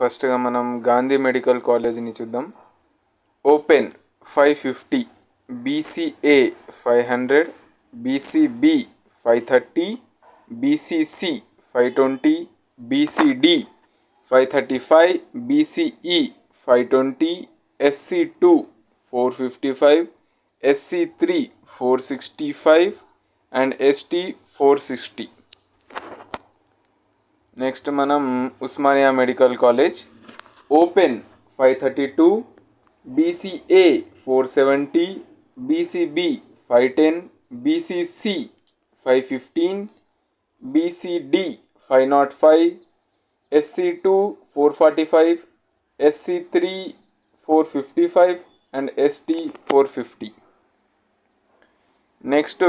ఫస్ట్గా మనం గాంధీ మెడికల్ కాలేజ్ని చూద్దాం. Open 550, BCA 500, BCB 530, BCC 520, BCD 535, BCE 520, SC2 455, SC3 465 and ST 460. Next మనం Osmania medical college. Open 532, BCA 470, BCB 510, BCC 515, BCD 505, SC2 445, SC3 455 and ST 450. Next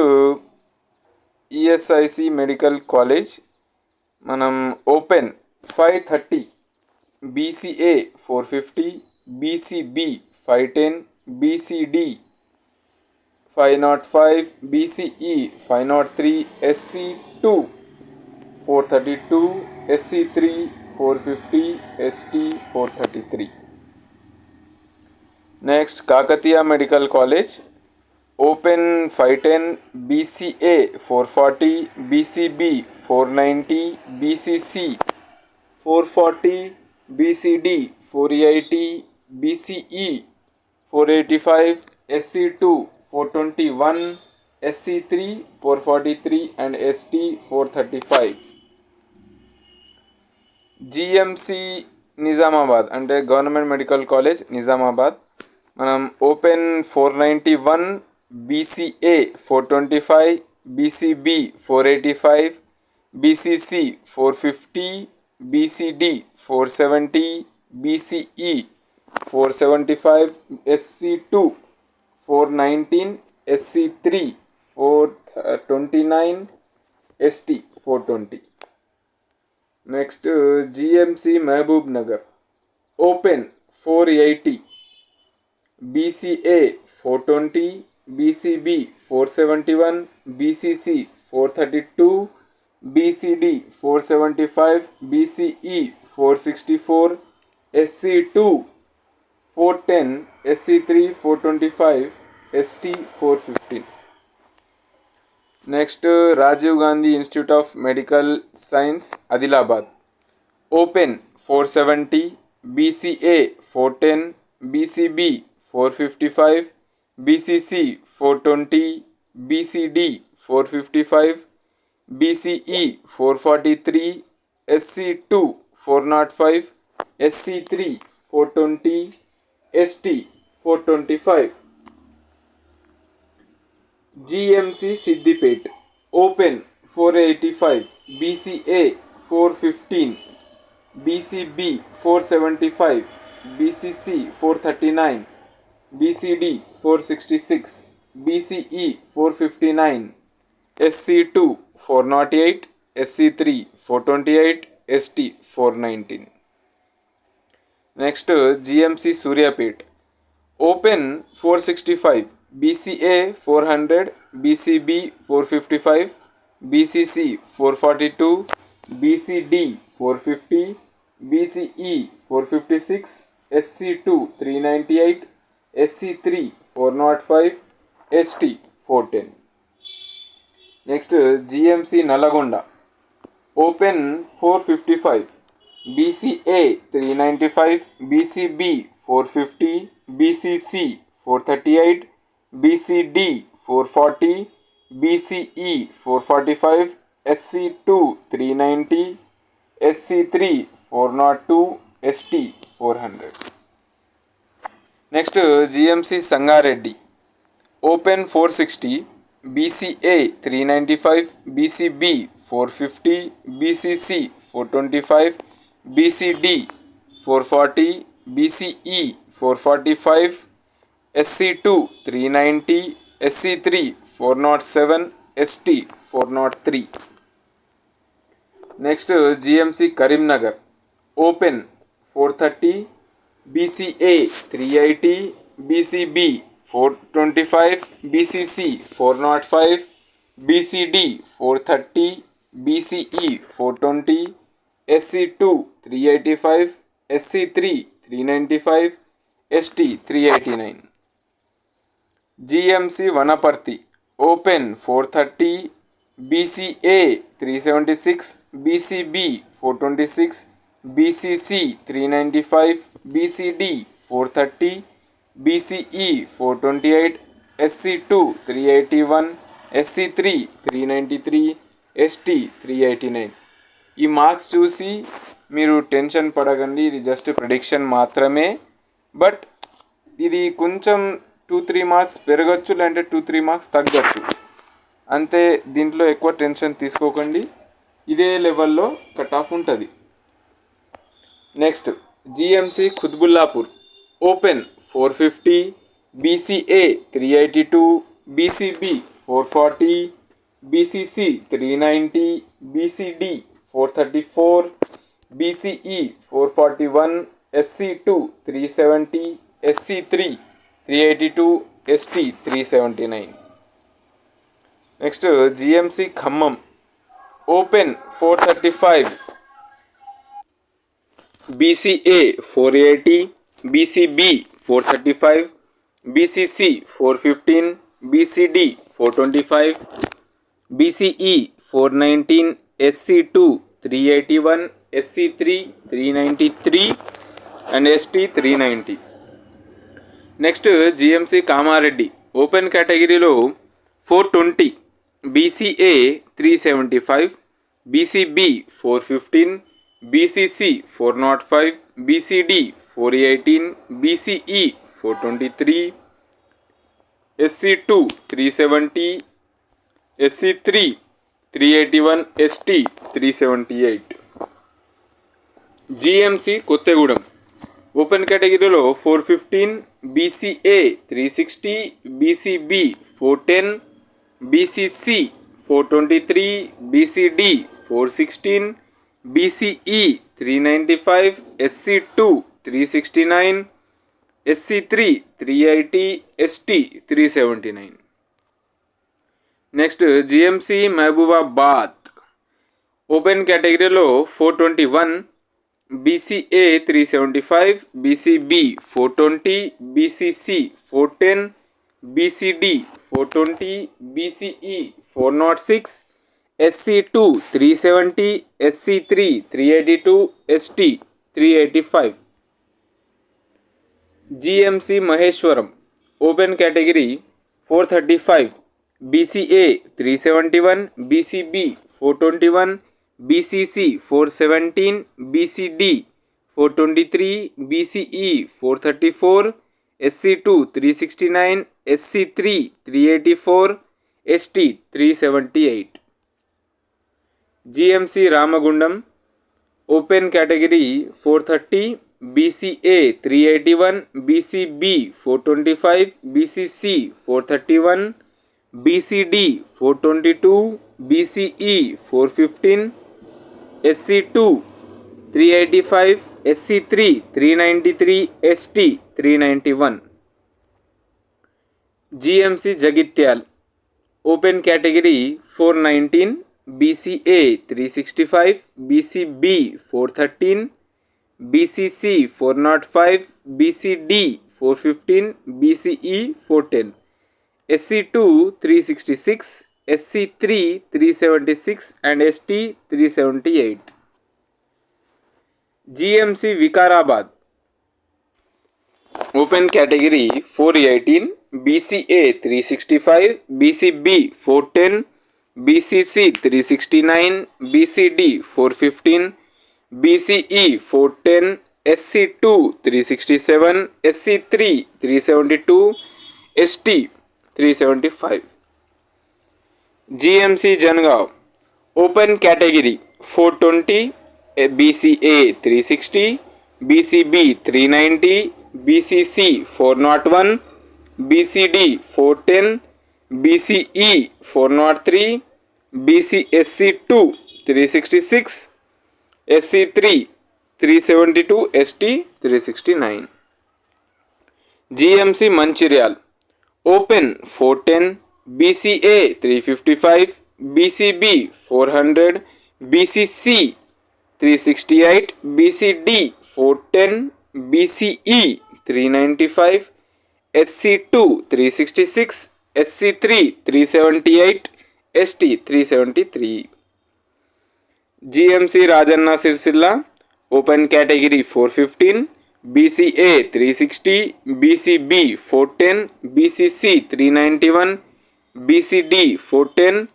ESIC medical college. మనం open 530, BCA 450, BCB 510, BCD 505, BCE 503, SC2 432, SC3 450, ST 433. Next Kakatiya medical college. Open 510, BCA 440, BCB 490, BCC 440, BCD 480, BCE 485, SC2 421, SC3 443 and ST 435. GMC Nizamabad అంటే government medical college Nizamabad. మనం open 491, BCA 425, BCB 485, BCC 450, BCD 470, BCE 475, SC2 419, SC3 429, ST 420. Next GMC Mahabubnagar. Open 480, BCA 420, BCB 471, BCC 432, BCD 475, BCE 464, SC2 410, SC3 425, ST 415. Next Rajiv Gandhi institute of medical science Adilabad. Open 470, BCA 410, BCB 455, BCC 420, BCD 455, BCE 443, SC2 405, SC3 420, ST 425. GMC Siddipet. Open 485, BCA 415, BCB 475, BCC 439, BCD 466, BCE 459, SC2 408, SC3 428, ST 419. Next GMC Suryapet. Open 465, BCA 400, BCB 455, BCC 442, BCD 450, BCE 456, SC2 398, SC3 405, ST 410. Next GMC Nalgonda. Open 455, BCA 395, BCB 450, BCC 438, BCD 440, BCE 445, SC2 390, SC3 402, ST 400. Next GMC Sangareddy. Open 460, BCA 395, BCB 450, BCC 425, BCD 440, BCE 445, SC2 390, SC3 407, ST 403. Next GMC Karimnagar. Open 430, BCA 380, BCB 425, BCC 405, BCD 430, BCE 420, SC2 385, SC3 395, ST 389. GMC Vanaparthi Open 430, BCA 376, BCB 426, BCC 395, BCD 430, BCE 428, SC2 381, SC3 393, ST 389. ఈ marks చూసి మీరు tension పడకండి, ఇది just prediction మాత్రమే. But ఇది కొంచెం 2-3 marks పెరగచ్చు, లేదంటే 2-3 marks తగ్గచ్చు అంతే. దీంట్లో ఎక్కువ టెన్షన్ తీసుకోకండి, ఇదే లెవెల్లో కట్ ఆఫ్ ఉంటుంది. Next GMC Quthbullapur open 450, BCA 382, BCB 440, BCC 390, BCD 434, BCE 441, SC2 370, SC3 382, ST 379. Next GMC Khammam open 435, BCA 480, BCB 435, BCC 415, BCD 425, BCE 419, SC2 381, SC3 393 and ST 390. Next GMC Kamareddy open కేటగిరీలో 420, BCA 375, BCB 415, BCC 405, BCD 418, BCE 423, SC2 370, SC3 381, ST 378. GMC Kothagudem open కేటగిరీలో 415, BCA 360, BCB 410, BCC 423, BCD 416, BCE 395, SC2 369, SC3 380, ST 379. Next GMC Mahabubabad open కేటగిరీలో 421, BCA 375, BCB 420, BCC 410, BCD 420, BCE 406, SC2 370, SC3 382, ST 385. GMC Maheshwaram open category 435, BCA 371, BCB 421, BCC 417, BCD 423, BCE 434, SC2 369, SC3 384, ST 378. GMC Ramagundam open category 430, BCA 381, BCB 425, BCC 431, BCD 422, BCE 415, SC2 385, SC3 393, ST 391. GMC Jagtial open category 419, BCA 365, BCB 413, BCC 405, BCD 415, BCE 410, SC2 366, SC3 376 and ST 378. GMC Vikarabad open category 418, BCA 365, BCB 410, BCC 369, BCD 415, BCE 410, SC2 367, SC3 372, ST 375. GMC Jangaon open category 420, BCA 360, BCB 390, BCC 401, BCD 410, BCE 403, BCSC2 366, SC3 372, ST 369. GMC Mancherial open 410, BCA 355, BCB 400, BCC 368, BCD 410, BCE 395, SC2 366, SC3 378, ST 373. GMC Rajanna Sirsilla, open category 415, BCA 360, BCB 410, BCC 391, BCD 410,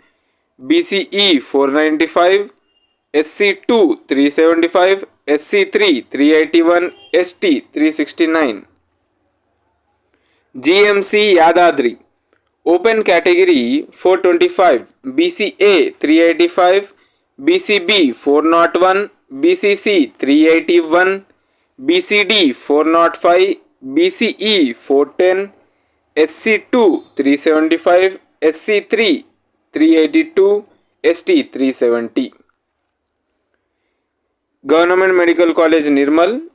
BCE 495, SC2 375, SC3 381, ST 369. GMC Yadadri, open category 425, BCA 385, BCB 401, BCC 381, BCD 405, BCE 410, SC2 375, SC3 382, ST 370. Government Medical College Nirmal,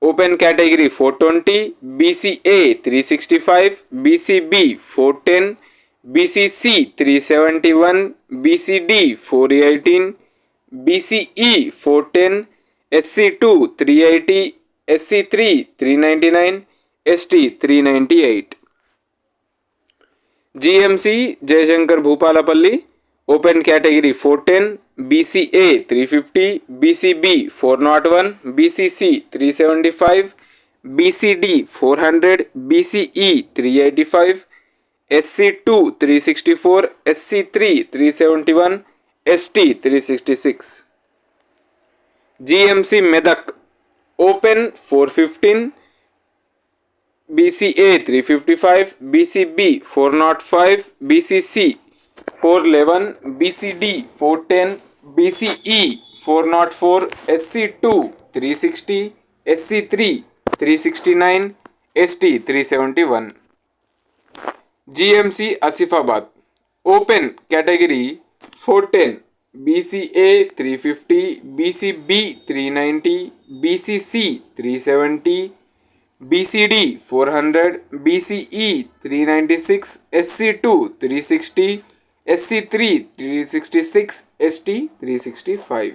open category 420, BCA 365, BCB 410, BCC 371, BCD 418, BCE 410, SC2 380, SC3 399, ST 398. GMC Jayashankar Bhupalapalli, open category 410, BCA 350, BCB 401, BCC 375, BCD 400, BCE 385, SC2 364, SC3 371, ST 366. GMC Medak, open 415, BCA 355, BCB 405, BCC 411, BCD 410, BCE 404, SC2 360, SC3 369, ST 371. GMC Asifabad, open category 410, BCA 350, BCB 390, BCC 370, BCD 400, BCE 396, SC2 360, SC3 366, ST 365.